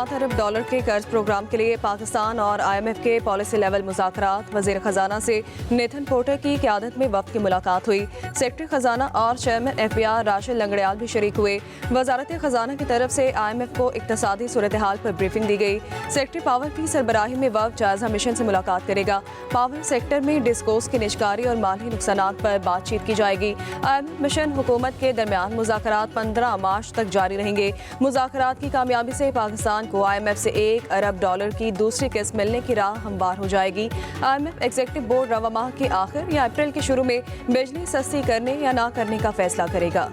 7 अरब dollar के कर्ज programme के लिए पाकिस्तान और IMF के पॉलिसी लेवल मुज़ाकरात। वज़ीर ख़जाना से नेथन पोर्टर की क़यादत में वफ़द की मुलाकात हुई। सेक्रेटरी ख़जाना और चेयरमैन FBR राशिद लंगड़ियाल भी शरीक हुए। वज़ारत ख़जाना की तरफ से IMF को इक़्तिसादी सूरत हाल पर ब्रीफिंग दी गई। सेक्रेटरी पावर की सरबराही में वफ़द जायज़ा मिशन से मुलाकात करेगा। पावर सेक्टर में डिस्कोस की निजकारी और माली नुकसानात पर बातचीत की जाएगी। IMF मिशन हुकूमत के दरमियान मुज़ाकरात 15 मार्च तक जारी रहेंगे। मुज़ाकरात की कामयाबी से पाकिस्तान को IMF से 1 अरब डॉलर की दूसरी किस्त मिलने की राह हमवार हो जाएगी। IMF एग्जीक्यूटिव बोर्ड रवा माह के आखिर या अप्रैल के शुरू में बिजली सस्ती करने या ना करने का फैसला करेगा।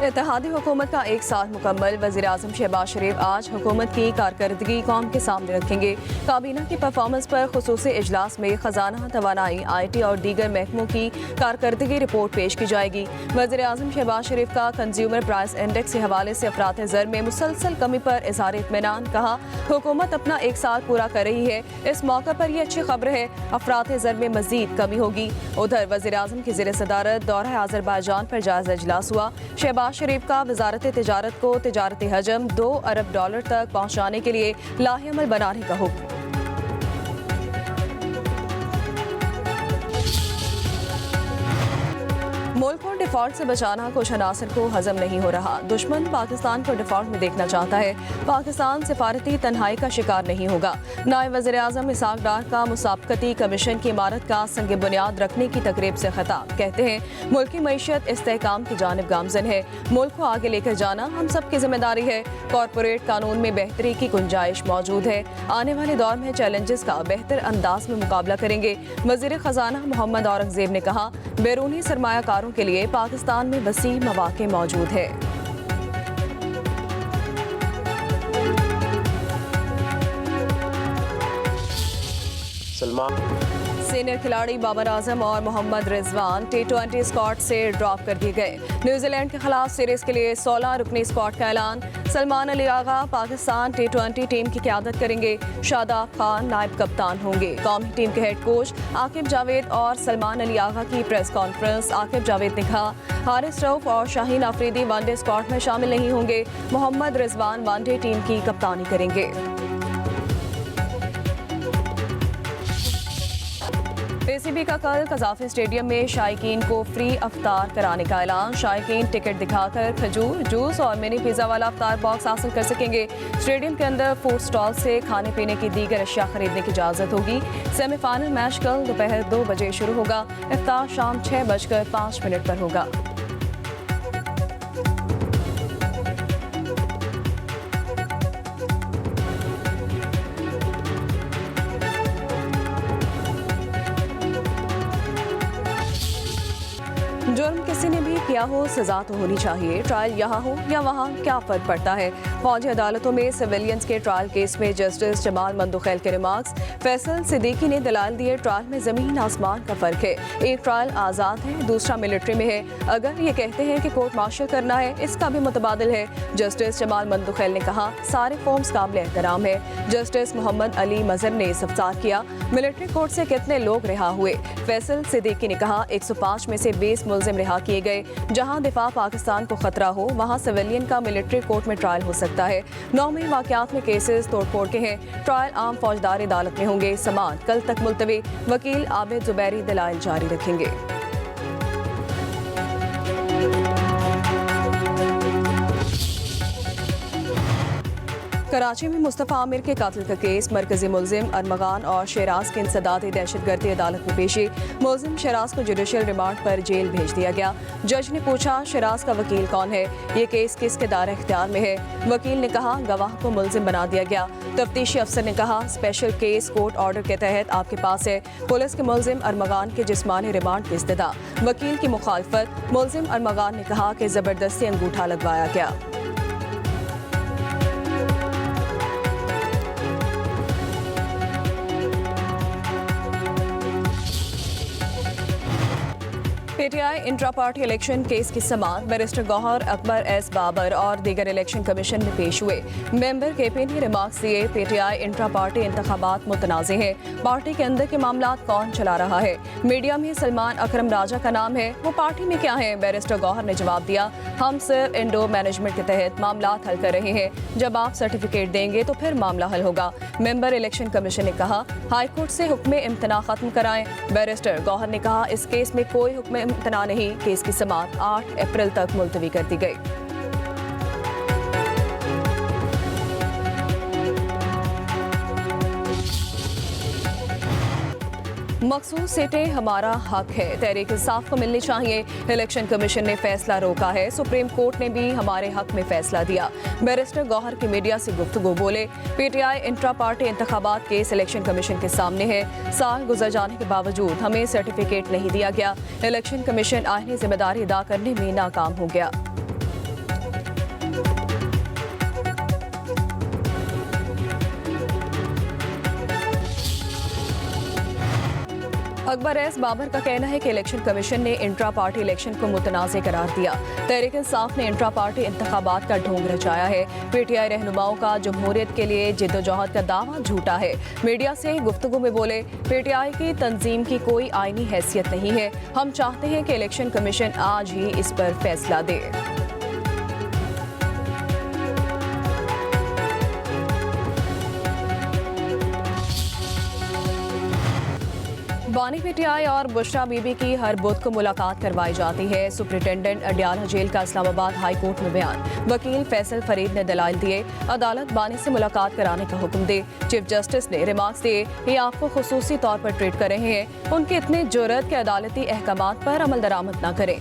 इत्तेहादी हुकूमत का 1 साल मुकम्मल। वज़ीर आज़म शहबाज शरीफ आज हुकूमत की कारकर्दगी कौम के सामने रखेंगे। काबीना की परफॉर्मेंस पर खुसूसी इजलास में खजाना, तवानाई, IT और दीगर महकमों की कारकर्दगी रिपोर्ट पेश की जाएगी। वज़ीर आज़म शहबाज शरीफ का कंज्यूमर प्राइस इंडेक्स के हवाले से अफरात ज़र में मुसलसल कमी पर इज़हार इत्मीनान। कहा, हुकूमत अपना 1 साल पूरा कर रही है। इस मौके पर यह अच्छी खबर है, अफरात ज़र में मजीद कमी होगी। उधर वज़ीर आज़म की ज़ेर सदारत दौरा अज़रबैजान पर जायज़ा इजलास हुआ। शहबाज शरीफ का वजारत तिजारत को तिजारती हजम 2 अरब डॉलर तक पहुँचाने के लिए लाहेअमल बनाने का हुक्म। मुल्क को डिफॉल्ट से बचाना कुछ अनासर को हजम नहीं हो रहा। दुश्मन पाकिस्तान को डिफॉल्ट में देखना चाहता है। पाकिस्तान सिफारती तन्हाई का शिकार नहीं होगा। नायब वज़ीर आज़म इसहाक डार का मुसाबकती कमीशन की इमारत का संग बुनियाद रखने की तकरीब से खिताब। कहते हैं, मुल्क की मईशत इस्तेहकाम की जानिब गामजन है। मुल्क को आगे लेकर जाना हम सब की जिम्मेदारी है। कॉरपोरेट कानून में बेहतरी की गुंजाइश मौजूद है। आने वाले दौर में चैलेंजेस का बेहतर अंदाज में मुकाबला करेंगे। वज़ीर ख़जाना मोहम्मद औरंगज़ेब ने कहा, बैरूनी सरमायाकारों के लिए पाकिस्तान में वसी मौके मौजूद है। सीनियर खिलाड़ी बाबर आजम और मोहम्मद रिजवान T20 स्क्वाड से ड्रॉप कर दिए गए। न्यूजीलैंड के खिलाफ सीरीज के लिए 16 रुकनी स्क्वाड का ऐलान। सलमान अली आगा पाकिस्तान T20 टीम की क़यादत करेंगे। शादाब खान नायब कप्तान होंगे। कौमी टीम के हेड कोच आकिब जावेद और सलमान अली आगा की प्रेस कॉन्फ्रेंस। आकिब जावेद ने कहा, हारिस रऊफ और शाहीन अफरीदी वनडे स्क्वाड में शामिल नहीं होंगे। मोहम्मद रिजवान वनडे टीम की कप्तानी करेंगे। PCB का कल कजाफी स्टेडियम में शायकीन को फ्री अफ्तार कराने का ऐलान। शायकीन टिकट दिखाकर खजूर, जूस और मिनी पिज़्ज़ा वाला अफ्तार बॉक्स हासिल कर सकेंगे। स्टेडियम के अंदर फूड स्टॉल से खाने पीने की दीगर अशिया खरीदने की इजाज़त होगी। सेमीफाइनल मैच कल दोपहर 2 बजे शुरू होगा। इफ्तार शाम 6:05 पर होगा। जुर्म किसी ने भी किया हो, सजा तो होनी चाहिए। ट्रायल यहाँ हो या वहाँ, क्या फ़र्क पड़ता है। फौजी अदालतों में सिविलियंस के ट्रायल केस में जस्टिस जमाल मंदुखैल के रिमार्क्स। फैसल सिद्दीकी ने दलाल दिए, ट्रायल में ज़मीन आसमान का फ़र्क है। एक ट्रायल आज़ाद है, दूसरा मिलिट्री में है। अगर ये कहते हैं कि कोर्ट मार्शल करना है, इसका भी मुतबादिल है। जस्टिस जमाल मंदुखैल ने कहा, सारे फॉर्म्स काबिल एहतराम है। जस्टिस मोहम्मद अली मजहर ने इस्तफसार किया, मिलिट्री कोर्ट से कितने लोग रिहा हुए। फैसल सिद्दीकी ने कहा, 105 में से 20 मुल्जिम रिहा किए गए। जहां दिफा पाकिस्तान को खतरा हो, वहां सिविलियन का मिलिट्री कोर्ट में ट्रायल हो सकता है। 9 मई वाकयात में केसेस तोड़फोड़ के हैं। ट्रायल आम फौजदार अदालत में होंगे। समाअत कल तक मुलतवी। वकील आबिद जुबैरी दलाइल जारी रखेंगे। कराची में मुस्तफ़ा आमिर के कातिल का केस। मरकजी मुल्जिम अरमगान और शहराज की इंसदादी दहशतगर्दी अदालत में पेशी। मुल्जिम शहराज को जुडिशल रिमांड पर जेल भेज दिया गया। जज ने पूछा, शहराज का वकील कौन है, ये केस किसके दायरे इख्तियार में है। वकील ने कहा, गवाह को मुल्जिम बना दिया गया। तफ्तीशी अफसर ने कहा, स्पेशल केस कोर्ट ऑर्डर के तहत आपके पास है। पुलिस के मुल्जिम अरमगान के जिस्मानी रिमांड की इस्तदा। वकील की मुखालफत। मुल्जिम अरमगान ने कहा कि जबरदस्ती अंगूठा लगवाया गया। PTI intra party election case की समाअत बैरिस्टर गौहर अकबर एस बाबर और दीगर इलेक्शन कमीशन में पेश हुए। मेंबर केपी ने रिमार्क्स दिए, पीटीआई इंट्रा पार्टी इंतखाबात मुतनाज़े हैं, पार्टी के अंदर के मामलात कौन चला रहा है, मीडिया में सलमान अकरम राजा का नाम है, वो पार्टी में क्या है। बैरिस्टर गौहर ने जवाब दिया, हम सिर्फ इंडो मैनेजमेंट के तहत मामलात हल कर रहे हैं, जब आप सर्टिफिकेट देंगे तो फिर मामला हल होगा। मेंबर इलेक्शन कमीशन ने कहा, हाईकोर्ट से हुक्म इम्तना खत्म कराएं। बैरिस्टर गौहर ने कहा, इस केस में कोई हुक्म इम्तना नहीं, केस की समाअत 8 अप्रैल तक मुलतवी कर दी गई। मखसूस सीटें हमारा हक है, तहरीक इंसाफ को मिलनी चाहिए। इलेक्शन कमीशन ने फैसला रोका है, सुप्रीम कोर्ट ने भी हमारे हक में फैसला दिया। बैरिस्टर गौहर की मीडिया से गुफ्तगू बोले, पीटीआई इंट्रा पार्टी इंतखाबात केस इलेक्शन कमीशन के सामने है, साल गुजर जाने के बावजूद हमें सर्टिफिकेट नहीं दिया गया। इलेक्शन कमीशन आईनी जिम्मेदारी अदा करने में नाकाम हो गया। अकबर एस बाबर का कहना है कि इलेक्शन कमीशन ने इंट्रा पार्टी इलेक्शन को मुतनाज़ करार दिया। तहरीक इंसाफ ने इंट्रा पार्टी इंतखाबात का ढोंग रचाया है। पीटीआई रहनुमाओं का जमहूरियत के लिए जिद्दोजहद का दावा झूठा है। मीडिया से गुफ्तगू में बोले, पीटीआई की तंजीम की कोई आईनी हैसियत नहीं है, हम चाहते हैं कि इलेक्शन कमीशन आज ही इस पर फैसला दे। बानी पीटीआई और बुशरा बीबी की हर बुध को मुलाकात करवाई जाती है। सुप्रिंटेंडेंट अडियाला जेल का इस्लामाबाद हाई कोर्ट में बयान। वकील फैसल फरीद ने दलाइल दिए, अदालत बानी से मुलाकात कराने का हुक्म दे। चीफ जस्टिस ने रिमार्क्स दिए, ये आपको खुसूसी तौर पर ट्रीट कर रहे हैं, उनके इतने जुर्रत के अदालती अहकामात पर अमल दरामद न करें।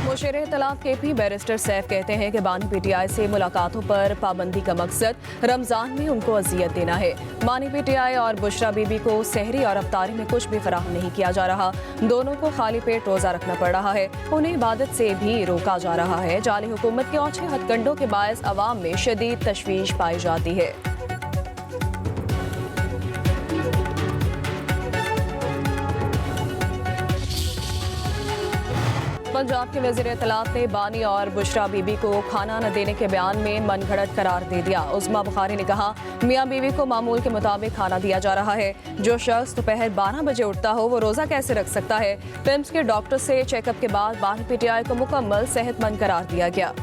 मुशीर इत्तलात केपी बैरिस्टर सैफ कहते हैं कि बानी पीटीआई से मुलाकातों पर पाबंदी का मकसद रमजान में उनको अजियत देना है। बानी पीटीआई और बुशरा बीबी को सहरी और अफ्तारी में कुछ भी फराहम नहीं किया जा रहा, दोनों को खाली पेट रोजा रखना पड़ रहा है, उन्हें इबादत से भी रोका जा रहा है। जाली हुकूमत के औछे हथकंडों के बायस अवाम में शदीद तशवीश पाई जाती है। पंजाब के वज़ीर इत्तलात ने बानी और बुशरा बीबी को खाना न देने के बयान में मनगढ़ंत करार दे दिया। उस्मा बुखारी ने कहा, मियां बीवी को मामूल के मुताबिक खाना दिया जा रहा है, जो शख्स दोपहर 12 बजे उठता हो वो रोज़ा कैसे रख सकता है। पिम्स के डॉक्टर से चेकअप के बाद बानी पीटीआई को मुकम्मल सेहतमंद करार दिया गया।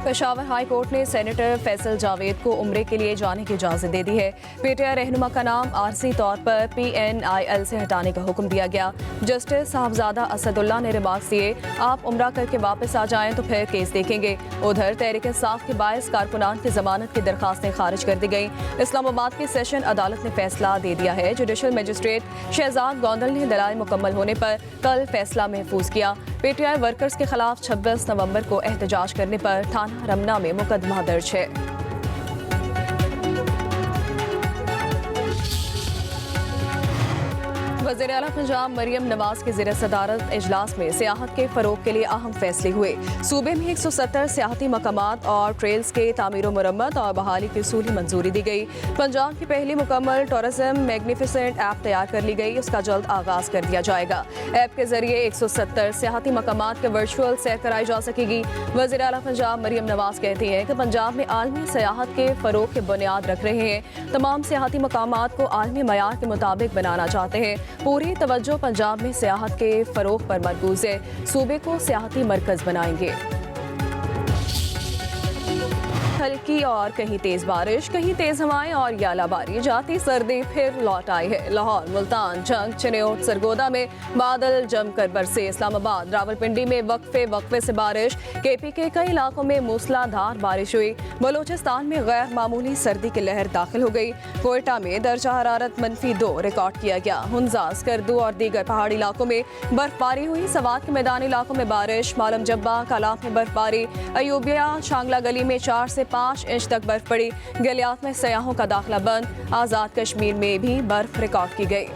पेशावर हाई कोर्ट ने सेनेटर फैसल जावेद को उम्रे के लिए जाने की इजाजत दे दी है। पीटीआई रहनुमा का नाम आरसी तौर पर PNIL से हटाने का हुक्म दिया गया। जस्टिस साहबजादा असदुल्ला ने रिमार्क्स दिए, आप उम्रा करके वापस आ जाएं तो फिर केस देखेंगे। उधर तहरीक इंसाफ के बायस कारकुनान की जमानत की दरखास्तें खारिज कर दी गई। इस्लामाबाद की सेशन अदालत ने फैसला दे दिया है। जुडिशल मजिस्ट्रेट शहजाद गोंदल ने दलाइल मुकम्मल होने पर कल फैसला महफूज किया। पीटीआई वर्कर्स के खिलाफ 26 नवंबर को एहतजाज करने पर थाना रमना में मुकदमा दर्ज है। वज़ीर आला पंजाब मरियम नवाज के ज़ेर सदारत इजलास में सियाहत के फ़रोग के लिए अहम फैसले हुए। सूबे में 170 सियाहती मकामात और ट्रेल्स के तामीर मुरम्मत और बहाली की उसूली मंजूरी दी गई। पंजाब की पहली मुकम्मल टूरिज्म मैग्निफिसेंट ऐप तैयार कर ली गई, उसका जल्द आगाज कर दिया जाएगा। ऐप के जरिए 170 सियाहती मकामात के वर्चुअल सैर कराई जा सकेगी। वज़ीर आला पंजाब मरियम नवाज कहती हैं कि पंजाब में आलमी सियाहत के फ़रोग की बुनियाद रख रहे हैं। तमाम सियाहती मकामात को आलमी मयार के मुताबिक बनाना चाहते हैं। पूरी तवज्जो पंजाब में सियाहत के फरोग पर मरकूज है। सूबे को सियाहती मरकज बनाएंगे। हल्की और कहीं तेज बारिश, कहीं तेज हवाएं और यालाबारी, जाती सर्दी फिर लौट आई है। लाहौर, मुल्तान, जंग, चिन्योट, सरगोदा में बादल जमकर बरसे। इस्लामाबाद, रावलपिंडी में वक्फे से बारिश। केपी के कई इलाकों में मूसलाधार बारिश हुई। बलूचिस्तान में गैर मामूली सर्दी की लहर दाखिल हो गई। कोयटा में दर्जा हरारत -2 रिकॉर्ड किया गया। हुंजा, स्कर्दू और दीगर पहाड़ी इलाकों में बर्फबारी हुई। सवात के मैदानी इलाकों में बारिश। मालम जब्बा, कालाप में बर्फबारी। अयूबिया, शांगला गली में 4 से 5 इंच तक बर्फ पड़ी। गलियात में सयाहों का दाखिला बंद। आज़ाद कश्मीर में भी बर्फ रिकॉर्ड की गई।